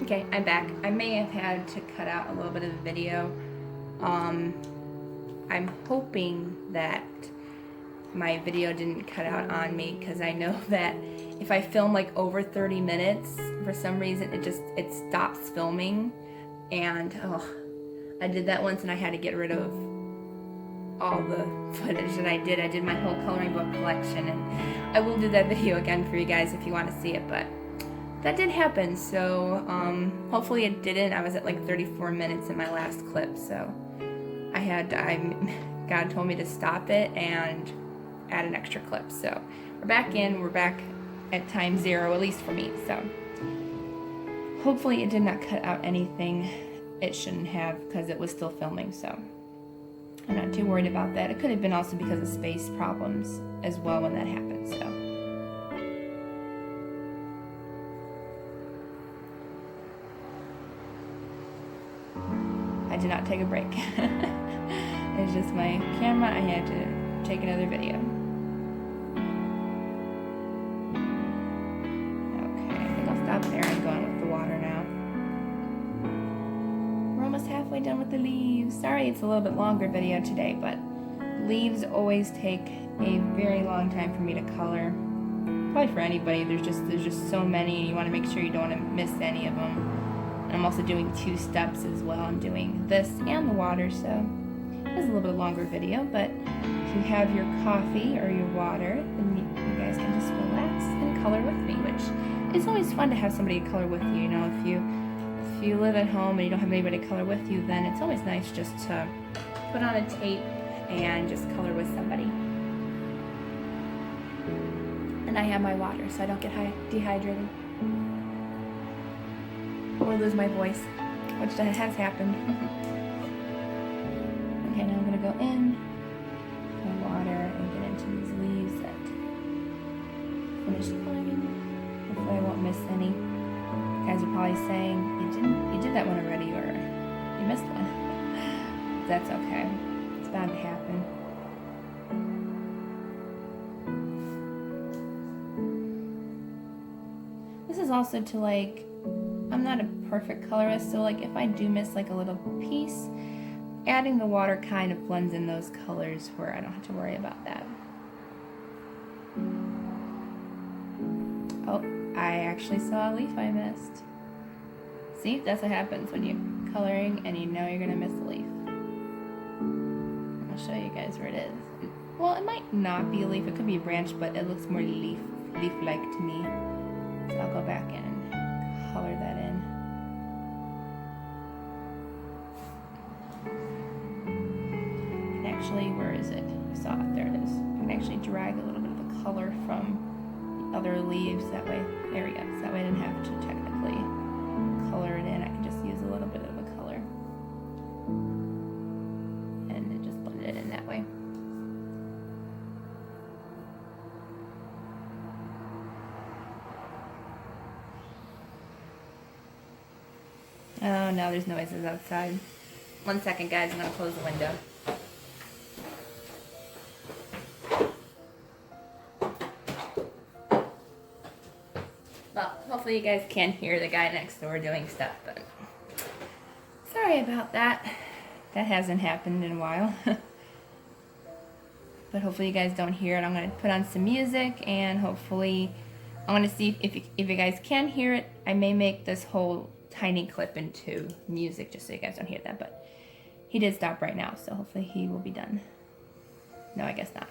Okay, I'm back. I may have had to cut out a little bit of the video. I'm hoping that my video didn't cut out on me, because I know that if I film like over 30 minutes, for some reason it stops filming. And I did that once and I had to get rid of all the footage that I did. I did my whole coloring book collection, and I will do that video again for you guys if you want to see it, but that did happen. So hopefully it didn't. I was at like 34 minutes in my last clip, so God told me to stop it and add an extra clip. So we're back at time 0, at least for me. So hopefully it did not cut out anything it shouldn't have, because it was still filming, so I'm not too worried about that. It could have been also because of space problems as well when that happened, so. I did not take a break. It's just my camera. I had to take another video. Okay, I think I'll stop there and go on with the water now. We're almost halfway done with the leaves. Sorry it's a little bit longer video today, but leaves always take a very long time for me to color. Probably for anybody. There's just so many, and you want to make sure you don't want to miss any of them. And I'm also doing 2 steps as well. I'm doing this and the water, so it's a little bit longer video, but if you have your coffee or your water, then you guys can just relax and color with me, which is always fun to have somebody to color with you. You know, if you live at home and you don't have anybody to color with you, then it's always nice just to put on a tape and just color with somebody. And I have my water, so I don't get dehydrated or lose my voice, which has happened. Okay, now I'm going to go in my water and get into these leaves that finished coloring. Hopefully I won't miss any. You guys are probably saying, you did that one already, or you missed one. That's okay. It's bound to happen. This is also to, like, I'm not a perfect colorist, so like if I do miss like a little piece, adding the water kind of blends in those colors where I don't have to worry about that. Oh, I actually saw a leaf I missed. See, that's what happens when you're coloring and you know you're gonna miss a leaf. I'll show you guys where it is. Well, it might not be a leaf, it could be a branch, but it looks more leaf-like to me. So I'll go back in and color that in. And actually, where is it? I saw it, there it is. I can actually drag a little bit of the color from the other leaves, that way, there we go. So that way I didn't have to technically color it in, I can just use a little bit of a color. And it just blended it in that way. Oh, now there's noises outside. 1 second, guys. I'm going to close the window. Well, hopefully you guys can hear the guy next door doing stuff, but sorry about that. That hasn't happened in a while. But hopefully you guys don't hear it. I'm going to put on some music, and hopefully I'm going to see if you guys can hear it. I may make this whole tiny clip into music just so you guys don't hear that, but he did stop right now, so hopefully he will be done. No, I guess not.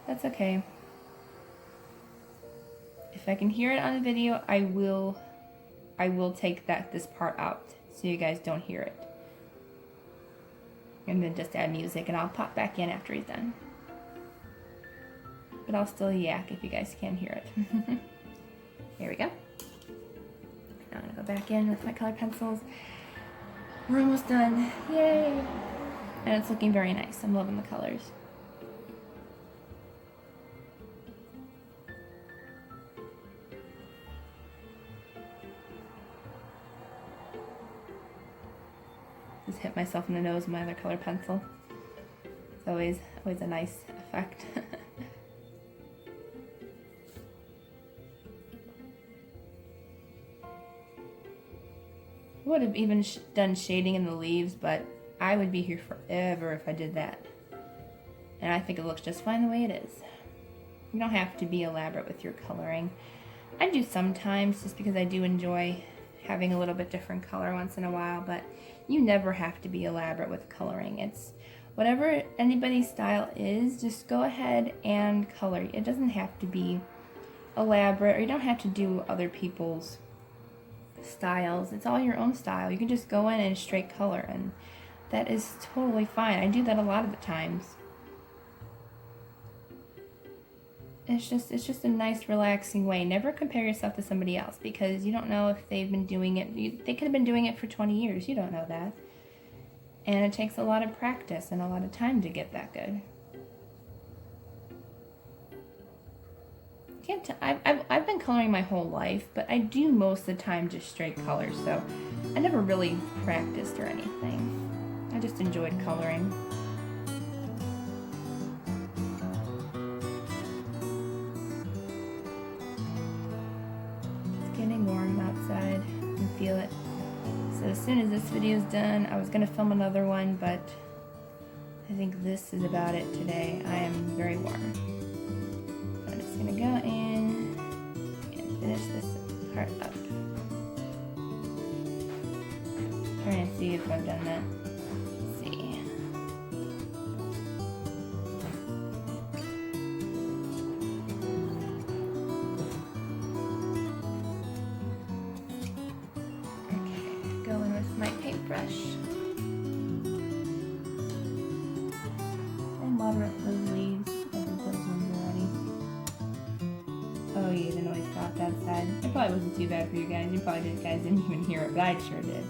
That's okay. If I can hear it on the video, I will take this part out so you guys don't hear it. And then just add music, and I'll pop back in after he's done. But I'll still yak if you guys can hear it. Here we go. Now I'm going to go back in with my color pencils. We're almost done. Yay! And it's looking very nice. I'm loving the colors. Just hit myself in the nose with my other color pencil. It's always a nice effect. would have even done shading in the leaves, but I would be here forever if I did that. And I think it looks just fine the way it is. You don't have to be elaborate with your coloring. I do sometimes just because I do enjoy having a little bit different color once in a while, but you never have to be elaborate with coloring. It's whatever anybody's style is, just go ahead and color. It doesn't have to be elaborate, or you don't have to do other people's styles. It's all your own style. You can just go in and straight color, and that is totally fine. I do that a lot of the times. It's just a nice, relaxing way. Never compare yourself to somebody else, because you don't know if they've been doing it. They could have been doing it for 20 years. You don't know that. And it takes a lot of practice and a lot of time to get that good. I've been coloring my whole life, but I do most of the time just straight color, so I never really practiced or anything. I just enjoyed coloring. Getting warm outside. You can feel it. So as soon as this video is done, I was going to film another one, but I think this is about it today. I am very warm. So I'm just going to go in and finish this part up. Trying to see if I've done that. Let's see. Brush and moderate those leaves. I think those ones already. Oh yeah, the noise stopped outside. It probably wasn't too bad for you guys. You guys didn't even hear it, but I sure did.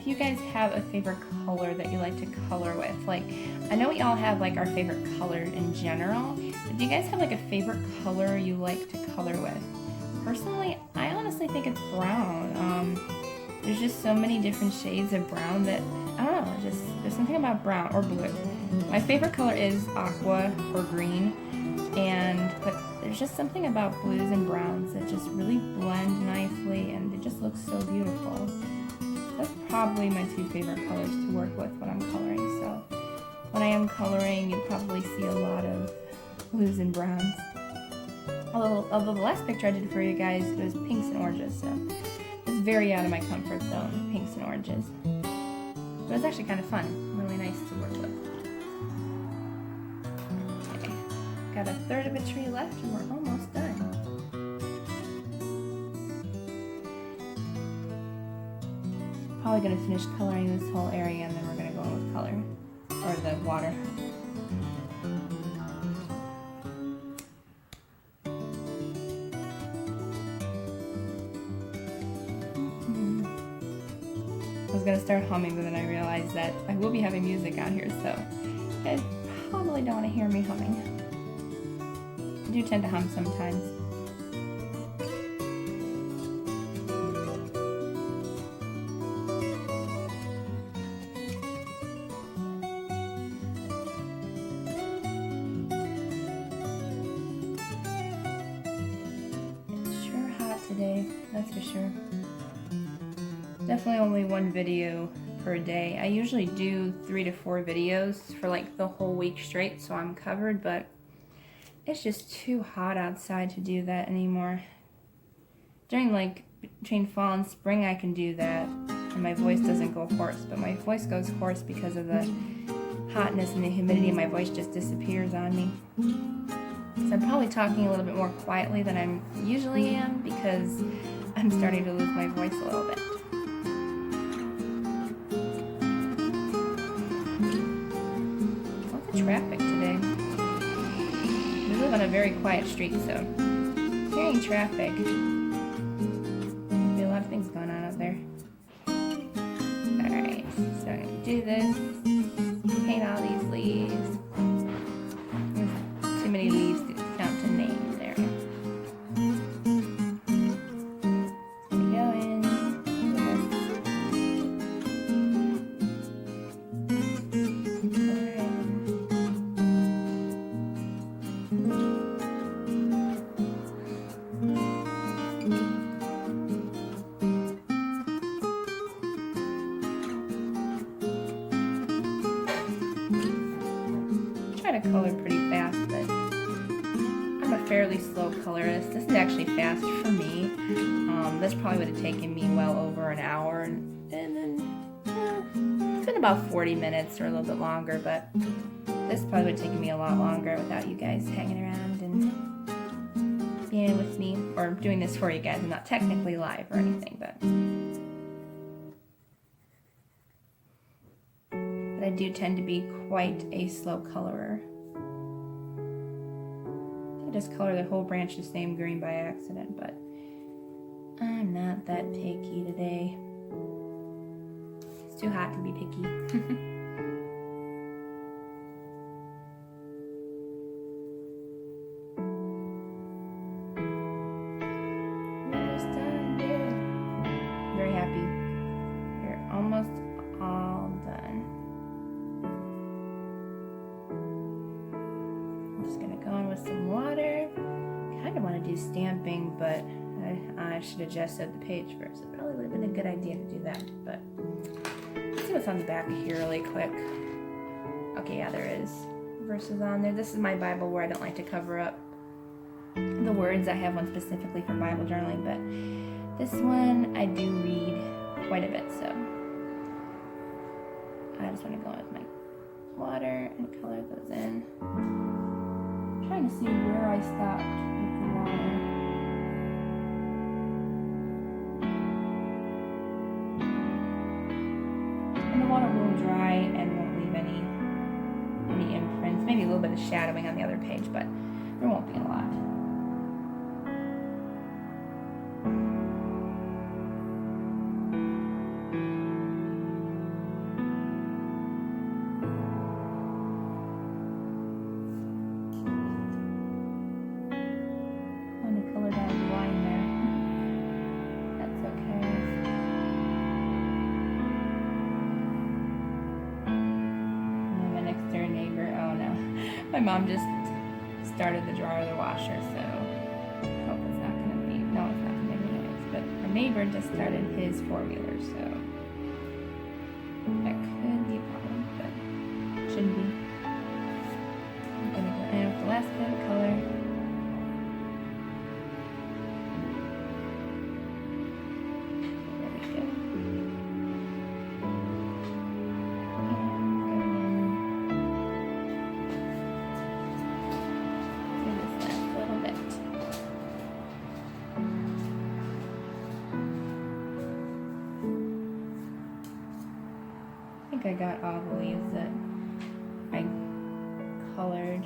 You guys have a favorite color that you like to color with. Like, I know we all have like our favorite color in general, but do you guys have like a favorite color you like to color with? Personally, I honestly think it's brown. There's just so many different shades of brown that, I don't know, there's something about brown or blue. My favorite color is aqua or green, but there's just something about blues and browns that just really blend nicely, and it just looks so beautiful. That's probably my two favorite colors to work with when I'm coloring. So when I am coloring, you'll probably see a lot of blues and browns. Although the last picture I did for you guys, it was pinks and oranges, so it's very out of my comfort zone, pinks and oranges. But it's actually kind of fun, really nice to work with. Okay, got a third of a tree left and we're almost done. Probably going to finish coloring this whole area, and then we're going to go in with color, or the water. I was going to start humming, but then I realized that I will be having music out here, so you guys probably don't want to hear me humming. I do tend to hum sometimes. Today, that's for sure. Definitely only one video per day. I usually do 3 to 4 videos for like the whole week straight, so I'm covered, but it's just too hot outside to do that anymore. During like between fall and spring I can do that and my voice doesn't go hoarse, but my voice goes hoarse because of the hotness and the humidity, and my voice just disappears on me. So I'm probably talking a little bit more quietly than I usually am because I'm starting to lose my voice a little bit. Lots of traffic today. We live on a very quiet street, so hearing traffic, there'll be a lot of things going on out there. Alright, so I'm going to do this, paint all these leaves. Too many leaves to count to name there. Go in. color pretty fast, but I'm a fairly slow colorist. This is actually fast for me. This probably would have taken me well over an hour, and then it's been about 40 minutes or a little bit longer, but this probably would have taken me a lot longer without you guys hanging around and being with me, or doing this for you guys. I'm not technically live or anything, but I do tend to be quite a slow colorer. I just color the whole branch the same green by accident, but I'm not that picky today. It's too hot to be picky. Very happy. We're almost all done. I'm just gonna go in with some water. Kind of want to do stamping, but I should have adjusted the page first. It probably would have been a good idea to do that, but let's see what's on the back here really quick. Okay, yeah, there is verses on there. This is my Bible where I don't like to cover up the words. I have one specifically for Bible journaling, but this one I do read quite a bit, so I just want to go in with my water and color those in. I'm trying to see where I stopped with the water. And the water will dry and won't leave any imprints. Maybe a little bit of shadowing on the other page, but there won't be a lot. My mom just started the drawer of the washer, so I hope it's not going to be, no, it's not going to make any noise, but our neighbor just started his four-wheeler, so that could be a problem, but shouldn't be. I'm going to go in with the last bit of color. I got all the leaves that I colored.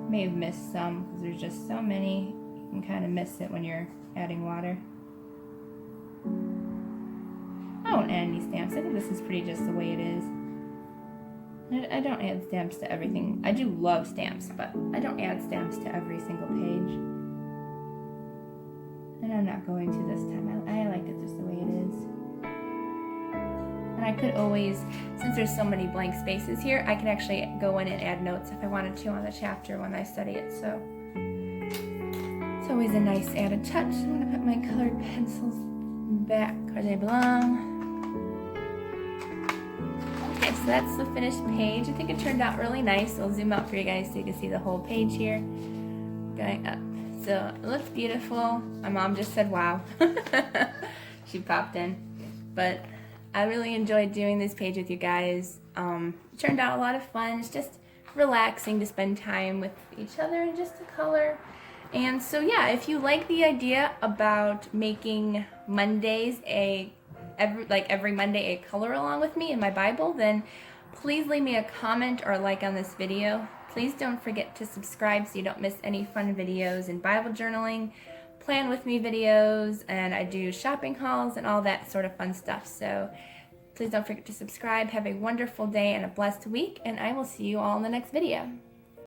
May have missed some because there's just so many. You can kind of miss it when you're adding water. I won't add any stamps. I think this is pretty just the way it is. I don't add stamps to everything. I do love stamps, but I don't add stamps to every single page. And I'm not going to this time. I like it just the way it is. And I could always, since there's so many blank spaces here, I can actually go in and add notes if I wanted to on the chapter when I study it. So it's always a nice added touch. I'm going to put my colored pencils back where they belong. Okay, so that's the finished page. I think it turned out really nice. I'll zoom out for you guys so you can see the whole page here. Going up. So it looks beautiful. My mom just said, wow. She popped in. But I really enjoyed doing this page with you guys. It turned out a lot of fun. It's just relaxing to spend time with each other and just to color. And so yeah, if you like the idea about making Mondays every Monday a color along with me in my Bible, then please leave me a comment or a like on this video. Please don't forget to subscribe so you don't miss any fun videos in Bible journaling, plan with me videos, and I do shopping hauls and all that sort of fun stuff. So please don't forget to subscribe. Have a wonderful day and a blessed week, and I will see you all in the next video.